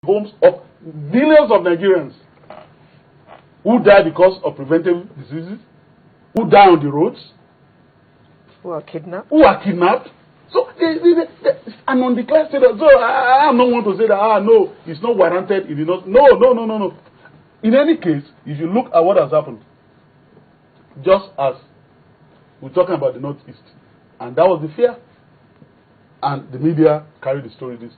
homes of millions of Nigerians who die because of preventive diseases, who die on the roads, who are kidnapped. So, an undeclared state. So, I am not want to say that, no, it's not warranted. It is not. No. In any case, if you look at what has happened, just as we're talking about the Northeast, and that was the fear, and the media carried the story this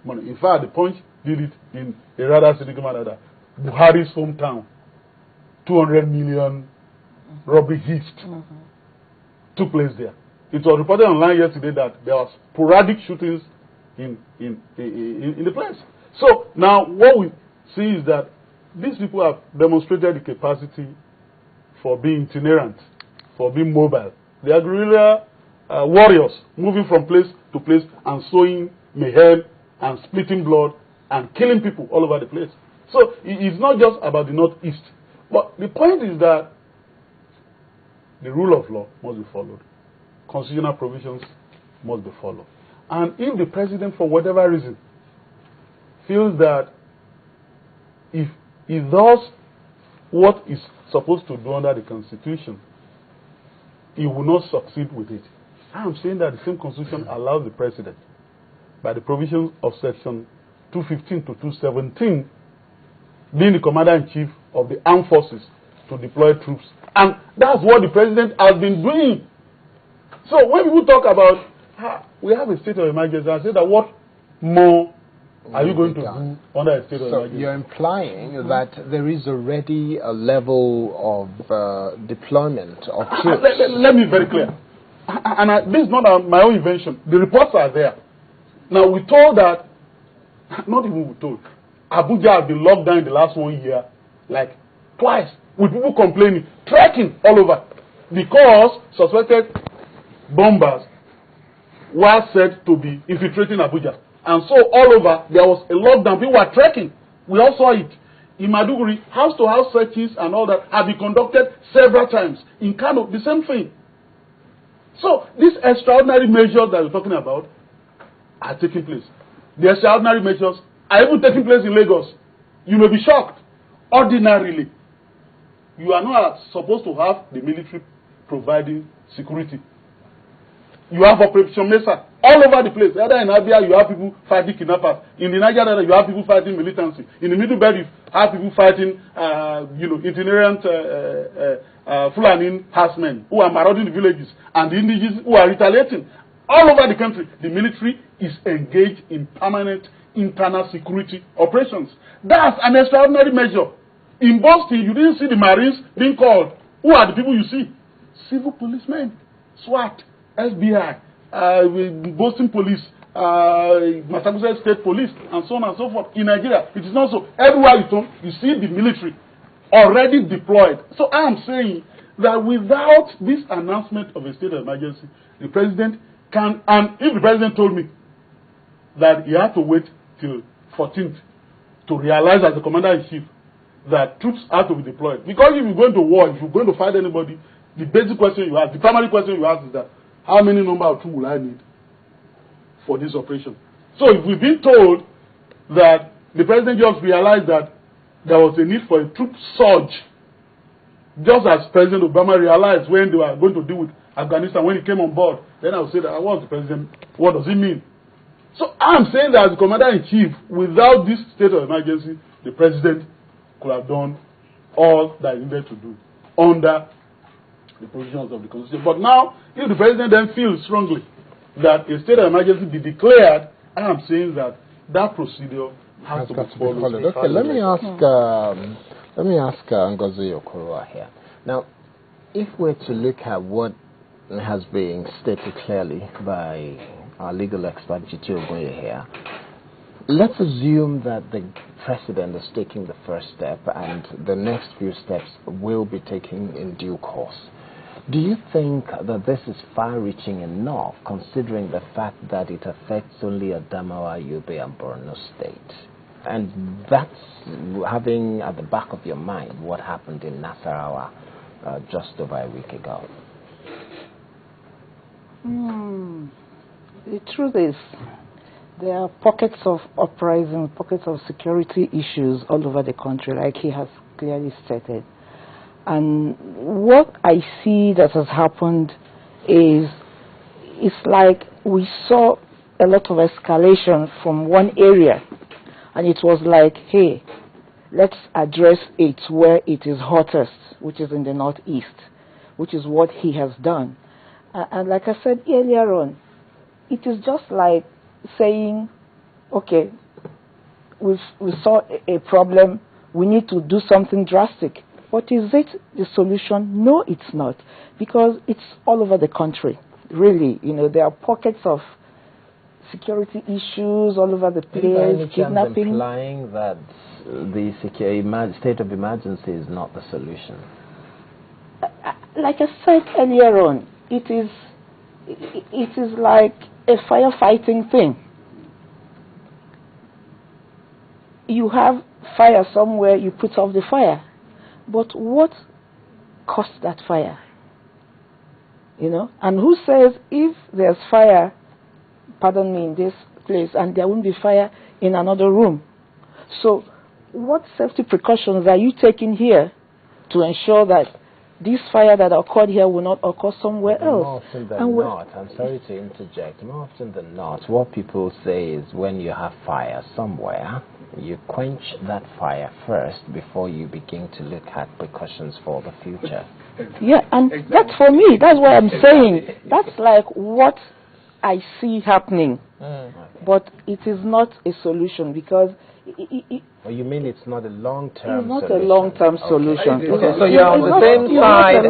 morning. In fact, the Punch did it in a rather cynical manner that Buhari's hometown, 200 million robbery hit took place there. It was reported online yesterday that there was sporadic shootings in the place. So now what we see is that these people have demonstrated the capacity for being itinerant, for being mobile. They are guerrilla warriors moving from place to place and sowing mayhem and splitting blood and killing people all over the place. So it's not just about the Northeast. But the point is that the rule of law must be followed. Constitutional provisions must be followed. And if the president, for whatever reason, feels that if he does what is supposed to do under the Constitution, he will not succeed with it. I am saying that the same Constitution allows the president, by the provisions of Section 215 to 217, being the commander-in-chief of the armed forces, to deploy troops. And that's what the president has been doing. So when people talk about, we have a state of emergency, I say that what more are you going to do under a state of emergency? So you're implying that there is already a level of deployment of troops. Let me be very clear. And this is not my own invention. The reports are there. Now, we told that, not even we told, Abuja has been locked down in the last 1 year, like twice, with people complaining, trekking all over, because suspected bombers were said to be infiltrating Abuja. And so all over, there was a lockdown. People were trekking. We all saw it. In Maduguri, house-to-house searches and all that have been conducted several times. In Kano, the same thing. So these extraordinary measures that we're talking about are taking place. The extraordinary measures are even taking place in Lagos. You may be shocked. Ordinarily, you are not supposed to have the military providing security. You have Operation Mesa all over the place. Either in Abia, you have people fighting kidnappers. In the Niger Delta, you have people fighting militancy. In the Middle Belt, you have people fighting, itinerant Fulani herdsmen who are marauding the villages, and the indigenous who are retaliating. All over the country, the military is engaged in permanent internal security operations. That's an extraordinary measure. In Boston, you didn't see the Marines being called. Who are the people you see? Civil policemen, SWAT, SBI, Boston Police, Massachusetts State Police, and so on and so forth. In Nigeria, it is not so. Everywhere you turn, you see the military already deployed. So I am saying that without this announcement of a state of emergency, the president can, and if the president told me that he had to wait till 14th to realize as the commander-in-chief that troops have to be deployed. Because if you're going to war, if you're going to fight anybody, the basic question you ask, the primary question you ask is that, how many number of troops will I need for this operation? So if we've been told that the president just realized that there was a need for a troop surge, just as President Obama realized when they were going to deal with Afghanistan when he came on board, then I would say that, what's the president, what does it mean? So I'm saying that as the commander-in-chief, without this state of emergency, the president could have done all that he needed to do under the provisions of the Constitution. But now, if the president then feels strongly that a state of emergency be declared, I am saying that that procedure has to be followed. Okay, let me ask Ngozi Okoroa here. Now, if we're to look at what has been stated clearly by our legal expert Pt.2 here, let's assume that the president is taking the first step and the next few steps will be taken in due course. Do you think that this is far-reaching enough, considering the fact that it affects only Adamawa, Yobe, and Borno State? And that's having at the back of your mind what happened in Nasarawa just over a week ago. The truth is, There are pockets of uprising, pockets of security issues all over the country, like he has clearly stated. And what I see that has happened is it's like we saw a lot of escalation from one area, and it was like, hey, let's address it where it is hottest, which is in the northeast, which is what he has done. And like I said earlier on, it is just like saying, okay, we saw a problem, we need to do something drastic. But is it the solution? No, it's not, because it's all over the country. Really, there are pockets of security issues all over the place, kidnapping. Implying that the state of emergency is not the solution. Like I said earlier on, it is like a firefighting thing. You have fire somewhere, you put off the fire. But what caused that fire? And who says if there's fire, pardon me, in this place, and there won't be fire in another room? So what safety precautions are you taking here to ensure that this fire that occurred here will not occur somewhere else? More often than not, I'm sorry to interject, more often than not, what people say is when you have fire somewhere, you quench that fire first before you begin to look at precautions for the future. Yeah, and that's for me. That's what I'm saying. That's like what I see happening. But it is not a solution because... Well, you mean it's not a long-term solution? It's not solution. a long-term solution. Okay, so you're on the same side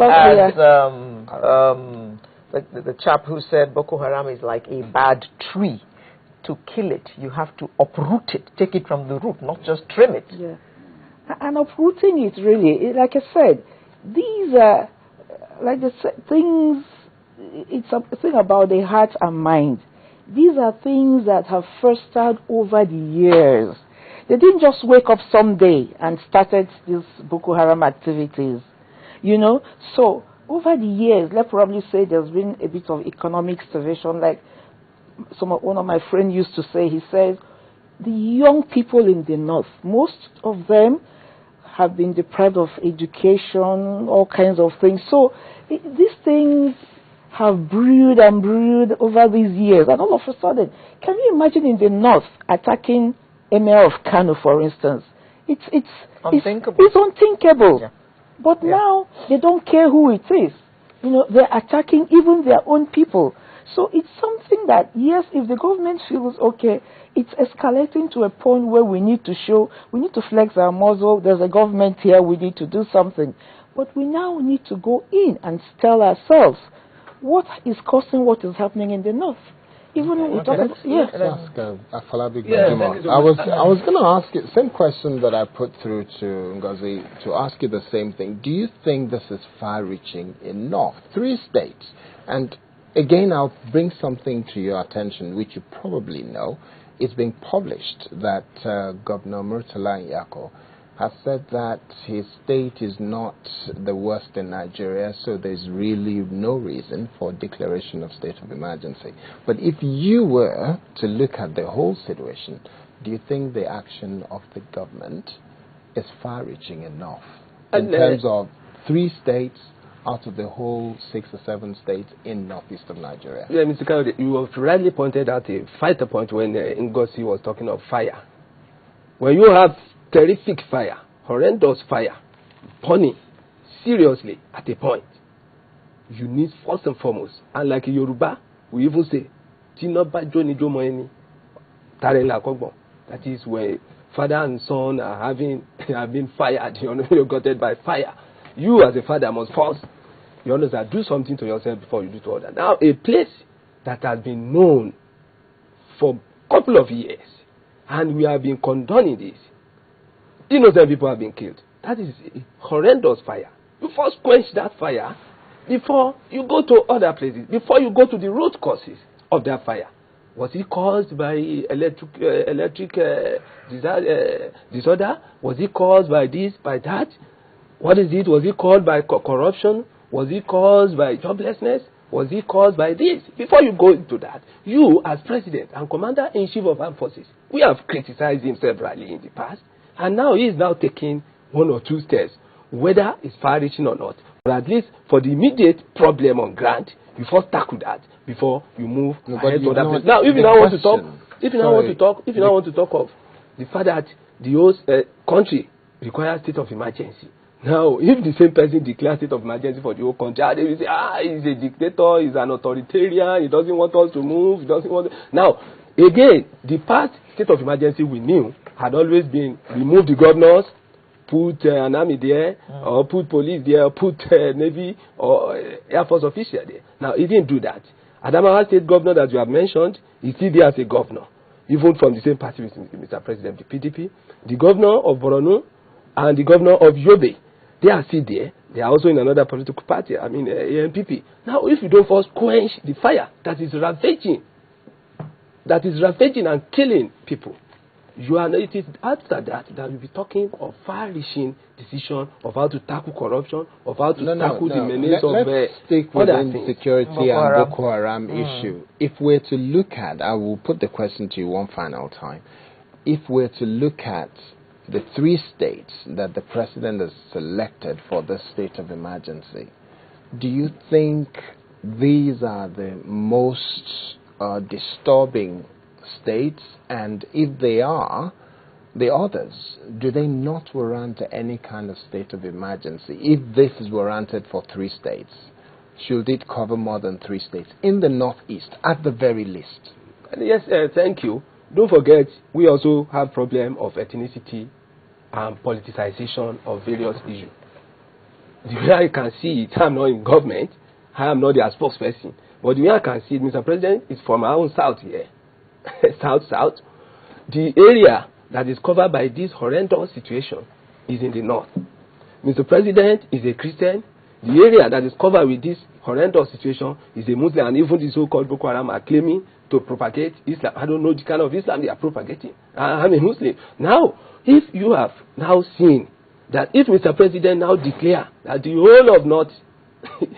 as the chap who said Boko Haram is like a bad tree. To kill it, you have to uproot it, take it from the root, not just trim it. Yeah. And uprooting it, really, like I said, these are like the things, it's a thing about the heart and mind. These are things that have festered over the years. They didn't just wake up someday and started these Boko Haram activities, So over the years, let's probably say there's been a bit of economic starvation, like one of my friends used to say. He says, the young people in the north, most of them have been deprived of education, all kinds of things. So these things have brewed and brewed over these years. And all of a sudden, can you imagine in the north attacking Emir of Kano, for instance? It's unthinkable. It's unthinkable. Yeah. But now they don't care who it is. They're attacking even their own people. So it's something that, yes, if the government feels, okay, it's escalating to a point where we need to flex our muscle, there's a government here, we need to do something. But we now need to go in and tell ourselves what is causing what is happening in the north. Even when we talk about... Yes. Let's ask Afolabi Gbajúmọ̀. I was going to ask you the same question that I put through to Ngozi, to ask you the same thing. Do you think this is far-reaching enough? 3 states, and again, I'll bring something to your attention, which you probably know. It's been published that Governor Murtala Nyako has said that his state is not the worst in Nigeria, so there's really no reason for declaration of state of emergency. But if you were to look at the whole situation, do you think the action of the government is far-reaching enough in terms of 3 states out of the whole 6 or 7 states in northeast of Nigeria? Yeah, Mr. Kayode, you have rightly pointed out a vital point when Ngozi was talking of fire. When you have terrific fire, horrendous fire, burning seriously at a point, you need first and foremost, and like Yoruba, we even say, that is where father and son have been fired, you're gutted by fire. You as a father must first, do something to yourself before you do to others. Now, a place that has been known for a couple of years, and we have been condoning this, innocent people have been killed. That is a horrendous fire. You first quench that fire before you go to other places, before you go to the root causes of that fire. Was it caused by electric disorder? Was it caused by this, by that? What is it? Was it caused by corruption? Was it caused by joblessness? Was it caused by this? Before you go into that, you as president and commander-in-chief of armed forces, we have criticized him severally in the past, and now he is now taking one or two steps, whether it's far-reaching or not. But at least for the immediate problem on ground, you first tackle that before you move ahead to other places. Now, if you now want to talk, if you now want to talk of the fact that the whole country requires state of emergency. Now, if the same person declares state of emergency for the whole country, they will say, he's a dictator, he's an authoritarian, he doesn't want us to move, he doesn't want. Now, again, the past state of emergency we knew had always been remove the governors, put an army there, or put police there, or put Navy or Air Force official there. Now, he didn't do that. Adamawa State Governor that you have mentioned is still there as a governor, even from the same party with Mr. President, the PDP. The governor of Borno and the governor of Yobe, they are still there. They are also in another political party, I mean ANPP. Now, if you don't first quench the fire that is ravaging and killing people, it is after that we'll be talking of far-reaching decision of how to tackle corruption, of how to tackle the menace of let's stick within security and Boko Haram issue. If we're to look at, I will put the question to you one final time. If we're to look at the 3 states that the president has selected for the state of emergency, do you think these are the most disturbing states? And if they are, the others, do they not warrant any kind of state of emergency? If this is warranted for 3 states, should it cover more than 3 states in the northeast at the very least? Yes, thank you. Don't forget, we also have problem of ethnicity and politicization of various issues. The way I can see it, I'm not in government, I am not their spokesperson, but the way I can see it, Mr. President, is from our own south here. South. The area that is covered by this horrendous situation is in the north. Mr. President is a Christian. The area that is covered with this horrendous situation is a Muslim, and even the so-called Boko Haram are claiming to propagate Islam. I don't know the kind of Islam they are propagating. I'm a Muslim. Now, if you have now seen that if Mr. President now declare that the whole of North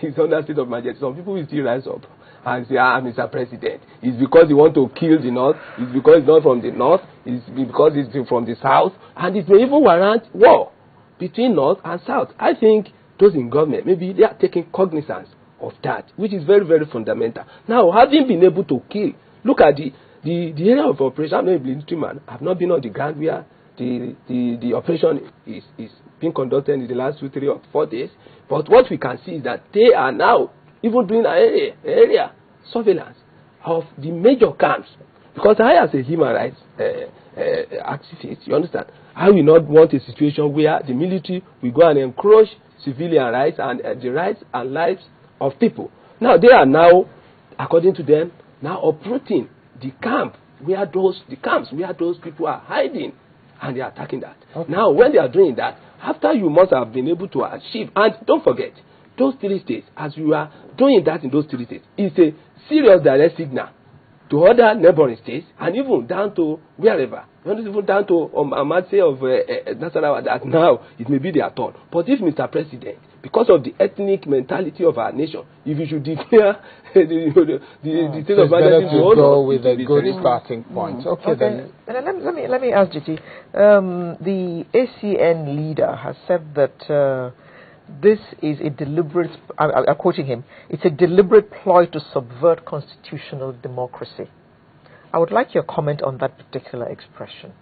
is under state of emergency, some people will still rise up and say, Mr. President, it's because you want to kill the North, it's because it's not from the North, it's because it's from the South, and it may even warrant war between North and South. I think those in government, maybe they are taking cognizance of that, which is very, very fundamental. Now, having been able to kill, look at the area of operation. I'm not a military man. I've not been on the ground where the operation is being conducted in the last 2, 3, or 4 days. But what we can see is that they are now even doing an area surveillance of the major camps. Because I, as a human rights activist, you understand, I will not want a situation where the military will go and encroach civilian rights and the rights and lives of people. Now, they are now, according to them, now uprooting the camps where those people are hiding, and they are attacking that. Okay. Now, when they are doing that, after you must have been able to achieve, and don't forget, those 3 states, as you are doing that in those 3 states, is a serious direct signal to other neighboring states, and even down to wherever, even down to Amadse of Nasarawa, that now it may be their turn. But if Mr. President, because of the ethnic mentality of our nation, if you should declare the state of emergency, to go with a good starting point. Okay. Then let me ask GT. The ACN leader has said that this is a deliberate, I'm quoting him, it's a deliberate ploy to subvert constitutional democracy. I would like your comment on that particular expression.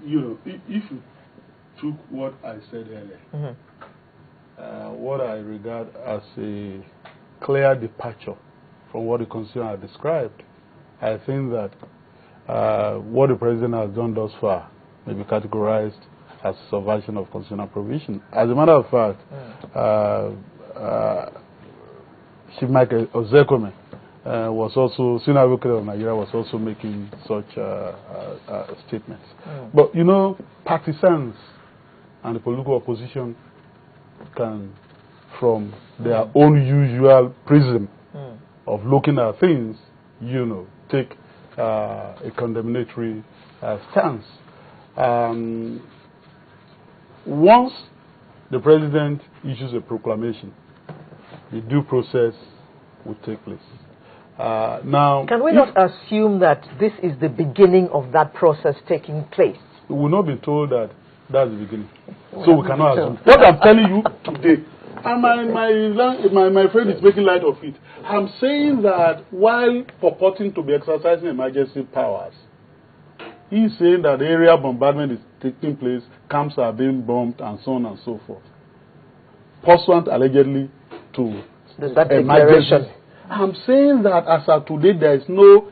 You know, if you took what I said earlier, what I regard as a clear departure from what the Constitution has described, I think that what the President has done thus far may be categorized as subversion of constitutional provision. As a matter of fact, Chief Michael Ozekome was also, senior advocate of Nigeria, was also making such statements. But you know, partisans and the political opposition can, from their own usual prism of looking at things, you know, take a condemnatory stance. Once the president issues a proclamation the due process will take place. Now, can we not assume that this is the beginning of that process taking place? we will not be told that that's the beginning. So we cannot assume. What I'm telling you today, and my friend is making light of it. I'm saying that while purporting to be exercising emergency powers, he's saying that the area bombardment is taking place, camps are being bombed, and so on and so forth. Pursuant allegedly to that declaration. I'm saying that as of today, there is no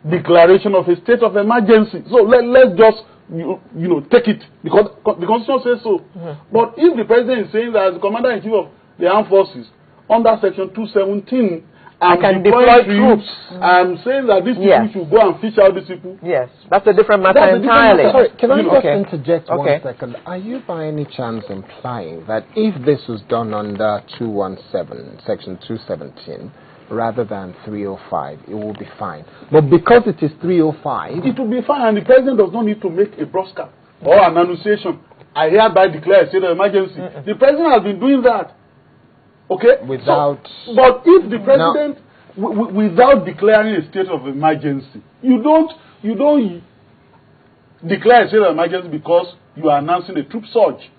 declaration of a state of emergency. So let's just take it because the Constitution says so. But if the president is saying that as the commander-in-chief of the armed forces under Section 217, I can deploy troops. I'm saying that these people should go and fish out these people. Yes, that's a different matter entirely. Sorry, can I just interject 1 second? Are you by any chance implying that if this was done under 217, Section 217, rather than 305, it will be fine? But because it is 305... It will be fine, and the president does not need to make a broadcast or an annunciation. I hereby declare a state of emergency. The president has been doing that. Okay? Without... but if the president, without declaring a state of emergency, you don't declare a state of emergency because you are announcing a troop surge.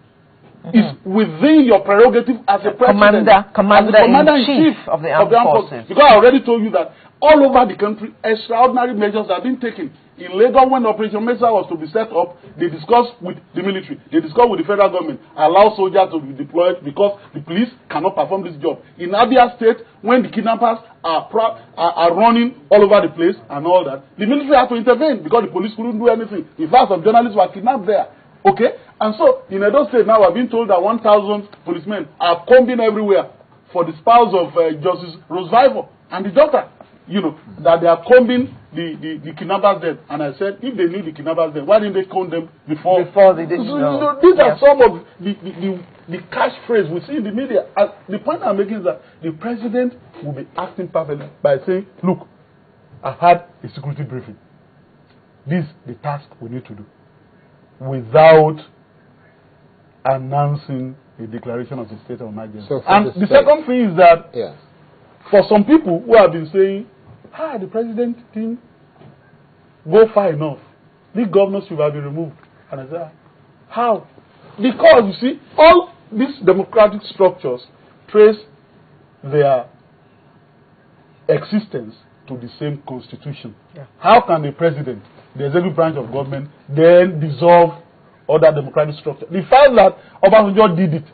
It's within your prerogative as a president, commander-in-chief of the armed forces. Because I already told you that all over the country, extraordinary measures have been taken. In Lagos, when Operation Mesa was to be set up, they discussed with the military, they discussed with the federal government, allow soldiers to be deployed because the police cannot perform this job. In Abia State, when the kidnappers are running all over the place and all that, the military had to intervene because the police couldn't do anything. In fact, some journalists were kidnapped there. Okay? And so, in Edo State now, I've been told that 1,000 policemen are combing everywhere for the spouse of Justice Roosevelt and the daughter. That they are combing the kidnappers then. And I said, if they knew the kidnappers then, why didn't they comb them before they didn't know? These are some of the catchphrase we see in the media. The point I'm making is that the president will be acting perfectly by saying, look, I had a security briefing. This is the task we need to do. Without announcing a declaration of the state of emergency. So and the second thing is that for some people who have been saying, the president didn't go far enough. These governors should have been removed. And I said, how? Because, you see, all these democratic structures trace their existence to the same constitution. How can the president, the executive branch of government, then dissolve other democratic structures? The fact that Obasanjo did it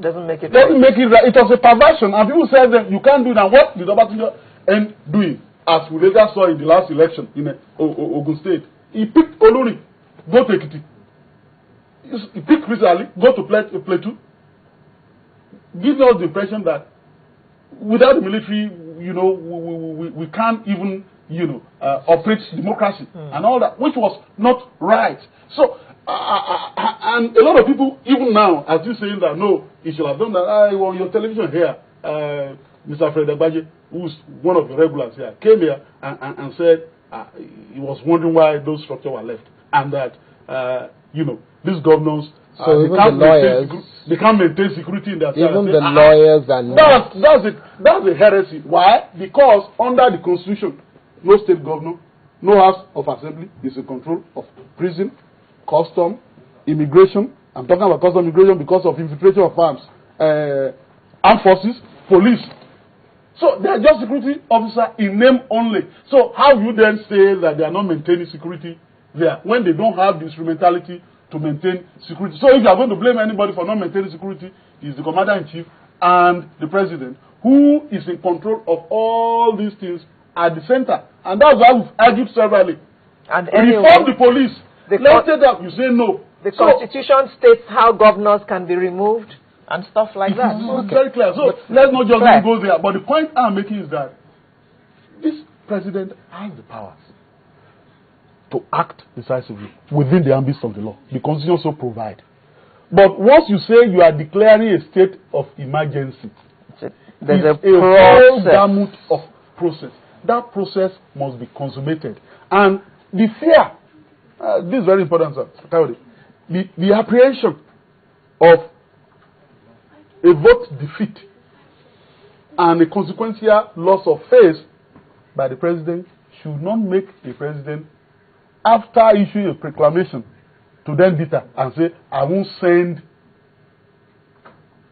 doesn't make it right. It was a perversion, and people said that you can't do that. What did Obasanjo end doing? As we later saw in the last election in Ogun State, he picked Olori, go to Ekiti. He picked Chris Ali, go to Pt.2. Gives us the impression that without the military, we can't even operate democracy and all that, which was not right. So, and a lot of people, even now, as you saying that, no, he should have done that. On your television here, Mr. Fred Agbaje, who's one of the regulars here, came here and said he was wondering why those structures were left. And that, these governors, they can't maintain security in their side. Even the lawyers are not. That's a heresy. Why? Because under the Constitution, no state governor, no House of Assembly is in control of prison, custom, immigration. I'm talking about custom immigration because of infiltration of arms, armed forces, police. So they are just security officers in name only. So how do you then say that they are not maintaining security there when they don't have the instrumentality to maintain security? So if you are going to blame anybody for not maintaining security, it's the commander-in-chief and the president, who is in control of all these things at the center. And that's why we've argued severally. And anyway, reform the police. Let's take that. You say no. The Constitution states how governors can be removed and stuff like that. It's very clear. So let's not just go there. But the point I'm making is that this president has the powers to act decisively within the ambit of the law. The Constitution so provides. But once you say you are declaring a state of emergency, there's a whole gamut of process. That process must be consummated. And the fear, this is very important, sir. The apprehension of a vote defeat and a consequential loss of face by the president should not make a president, after issuing a proclamation, to then deter and say, I won't send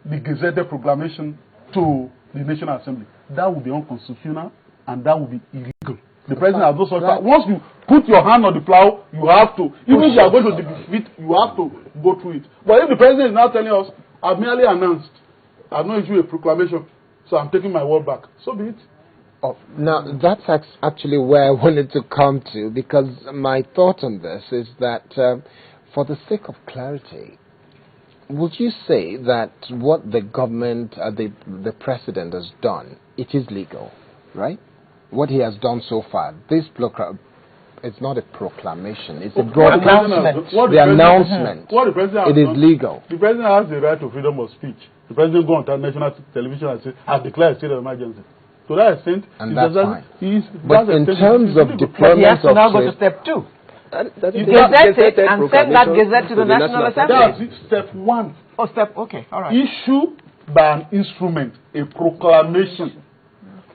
the gazetted proclamation to the National Assembly. That would be unconstitutional and that would be illegal. The president has no such power. Once you put your hand on the plow, you have to, even if you are going to defeat, you have to go through it. But if the president is now telling us, I've merely announced, I've not issued a proclamation, so I'm taking my word back, so be it. Oh, now, that's actually where I wanted to come to, because my thought on this is that for the sake of clarity, would you say that what the government, the president has done, it is legal, right? What he has done so far, it's not a proclamation, it's a broad announcement. The announcement, it is legal. The president has the right to freedom of speech. The president go on national television and say, I've declared a state of emergency. To that extent, and that's fine. But in terms of deployment, he has to now go to step 2. That is Gazette it and send that gazette to the National Assembly. That's it, step 1. Oh, okay, all right. Issue by an instrument a proclamation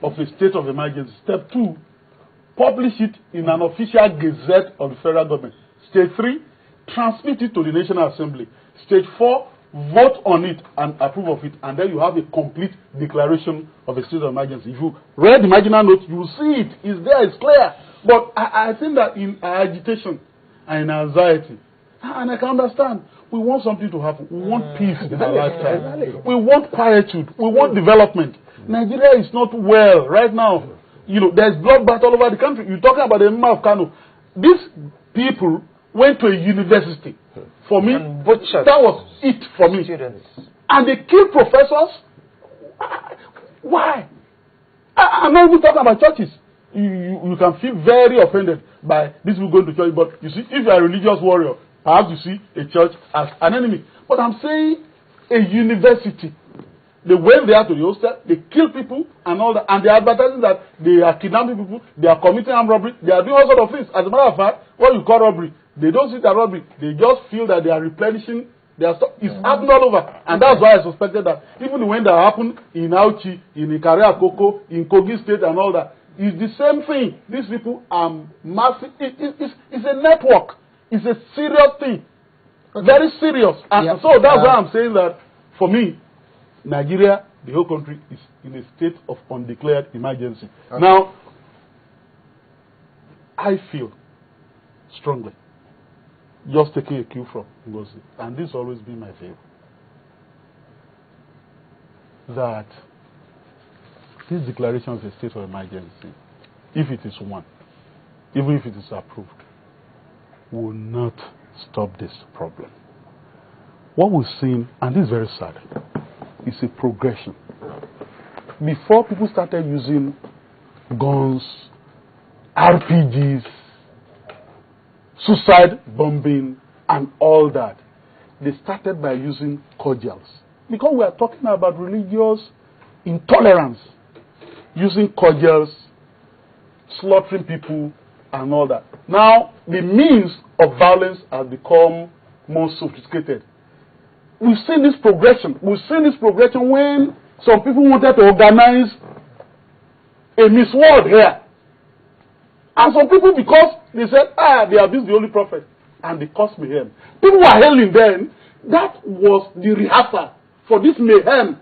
of a state of emergency. Step 2, publish it in an official gazette of the federal government. Stage 3, transmit it to the National Assembly. Stage 4, vote on it and approve of it, and then you have a complete declaration of a state of emergency. If you read the marginal note, you will see it. It's there, it's clear. But I think that in our agitation and in anxiety, and I can understand, we want something to happen. We want peace in our lifetime. We want quietude. We want development. Nigeria is not well right now. You know, there's bloodbath all over the country. You're talking about the member of Kano. These people went to a university. For me, that was it for me. Students. And they killed professors. Why? I'm not even talking about churches. You can feel very offended by these people going to church. But you see, if you're a religious warrior, perhaps you see a church as an enemy. But I'm saying a university. They went there to the hostel, they kill people and all that, and they're advertising that they are kidnapping people, they are committing armed robbery, they are doing all sorts of things. As a matter of fact, what you call robbery, they don't see that robbery, they just feel that they are replenishing their stuff. It's happening all over. And that's why I suspected that even when that happened in Auchi, in Ikaria Koko, in Kogi State and all that, it's the same thing. These people are massive. It's a network. It's a serious thing. Okay. Very serious. And so that's why I'm saying that, for me, Nigeria, the whole country, is in a state of undeclared emergency. Okay. Now, I feel strongly, just taking a cue from Ngozi, and this has always been my view, that this declaration of a state of emergency, if it is one, even if it is approved, will not stop this problem. What we've seen, and this is very sad, is a progression. Before people started using guns, RPGs, suicide bombing, and all that, they started by using cordials. Because we are talking about religious intolerance, using cordials, slaughtering people, and all that. Now, the means of violence have become more sophisticated. We've seen this progression. We've seen this progression when some people wanted to organize a Miss World here. And some people, because they said, they abused the Holy Prophet, and they caused mayhem. People were hailing then. That was the rehearsal for this mayhem.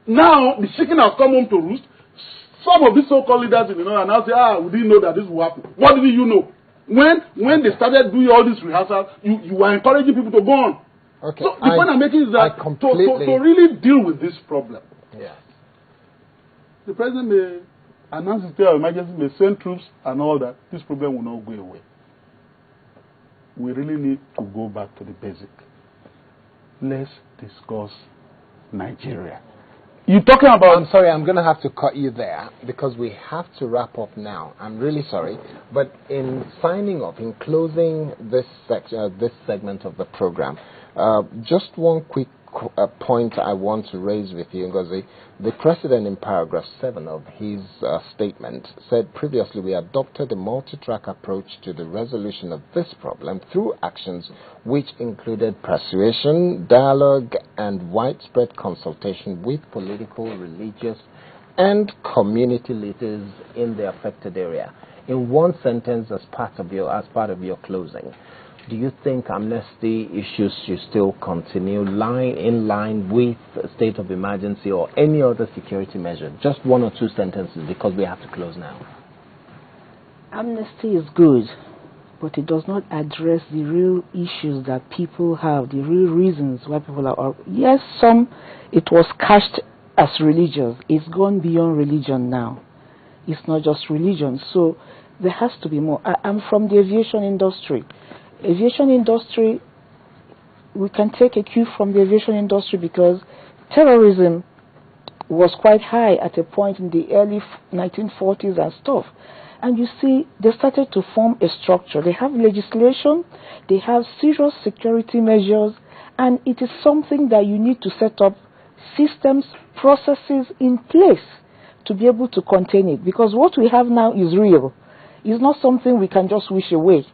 Now, the chicken has come home to roost. Some of these so-called leaders in the north are now say, we didn't know that this would happen. What did you know? When they started doing all this rehearsal, you were encouraging people to go on. Okay. So the point I'm making is that to really deal with this problem, the president may announce a state of emergency, may send troops and all that. This problem will not go away. We really need to go back to the basic. Let's discuss Nigeria. You're talking about... I'm sorry, I'm going to have to cut you there because we have to wrap up now. I'm really sorry. But in signing up, in closing this segment of the program, Just one quick point I want to raise with you, Ngozi. The President in paragraph 7 of his statement said previously we adopted a multi-track approach to the resolution of this problem through actions which included persuasion, dialogue, and widespread consultation with political, religious, and community leaders in the affected area. In one sentence, as part of your closing, do you think amnesty issues should still continue in line with a state of emergency or any other security measure? Just one or two sentences, because we have to close now. Amnesty is good, but it does not address the real issues that people have, the real reasons why people are. Yes, it was cast as religious. It's gone beyond religion now. It's not just religion. So there has to be more. I'm from the aviation industry. Aviation industry, we can take a cue from the aviation industry because terrorism was quite high at a point in the early 1940s and stuff. And you see, they started to form a structure. They have legislation, they have serious security measures, and it is something that you need to set up systems, processes in place to be able to contain it. Because what we have now is real. It's not something we can just wish away.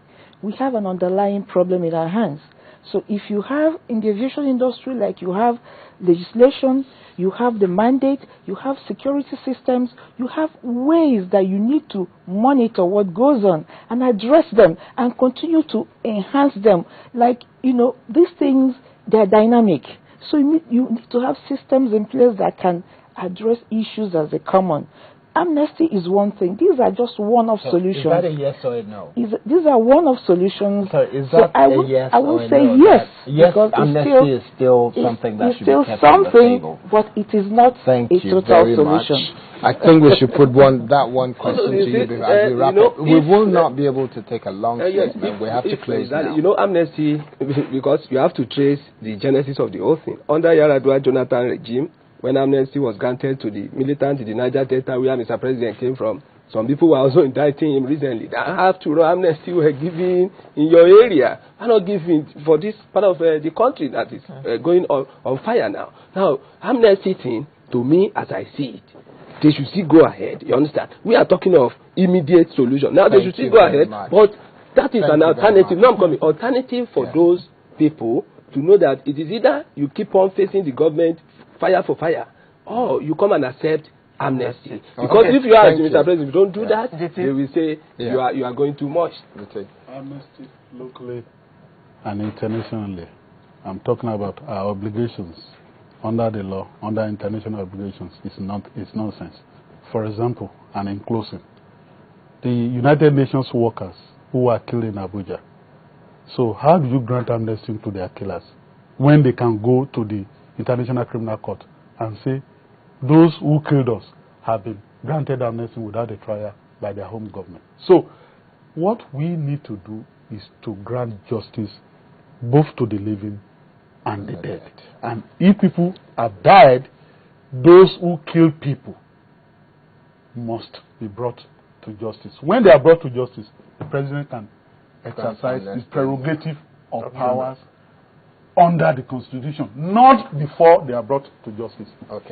We have an underlying problem in our hands. So if you have in the aviation industry, like you have legislation, you have the mandate, you have security systems, you have ways that you need to monitor what goes on and address them and continue to enhance them. Like, these things, they're dynamic. So you need to have systems in place that can address issues as they come on. Amnesty is one thing. These are just one-off solutions. Is that a yes or a no? These are one-off solutions. So is that a yes I or would a say no? yes. Yes, amnesty is still something that should be kept on the table. But it is not a total solution. I think we should put that one question to you before we wrap up. We will not be able to take a long statement. We have to close now. Amnesty, because you have to trace the genesis of the whole thing. Under Yaradua Jonathan regime, when amnesty was granted to the militant in the Niger Delta, where Mr. President came from, some people were also indicting him recently. That after all, amnesty were given in your area, and not given for this part of the country that is going on fire now. Now, amnesty thing, to me, as I see it, they should still go ahead. You understand? We are talking of immediate solution. Now, they should still go ahead, but that is an alternative. Now I'm coming. Alternative for those people to know that it is either you keep on facing the government fire for fire, or you come and accept amnesty. Because if you are, Mr. President, if you don't do that, they will say you are going too much. Amnesty locally and internationally. I'm talking about our obligations under the law, under international obligations. It's nonsense. For example, and in closing, the United Nations workers who were killed in Abuja. So how do you grant amnesty to their killers when they can go to the International Criminal Court and say those who killed us have been granted amnesty without a trial by their home government? So what we need to do is to grant justice both to the living and the dead. And if people have died, those who kill people must be brought to justice. When they are brought to justice, the president can exercise his prerogative of powers under the Constitution, not before they are brought to justice. Okay.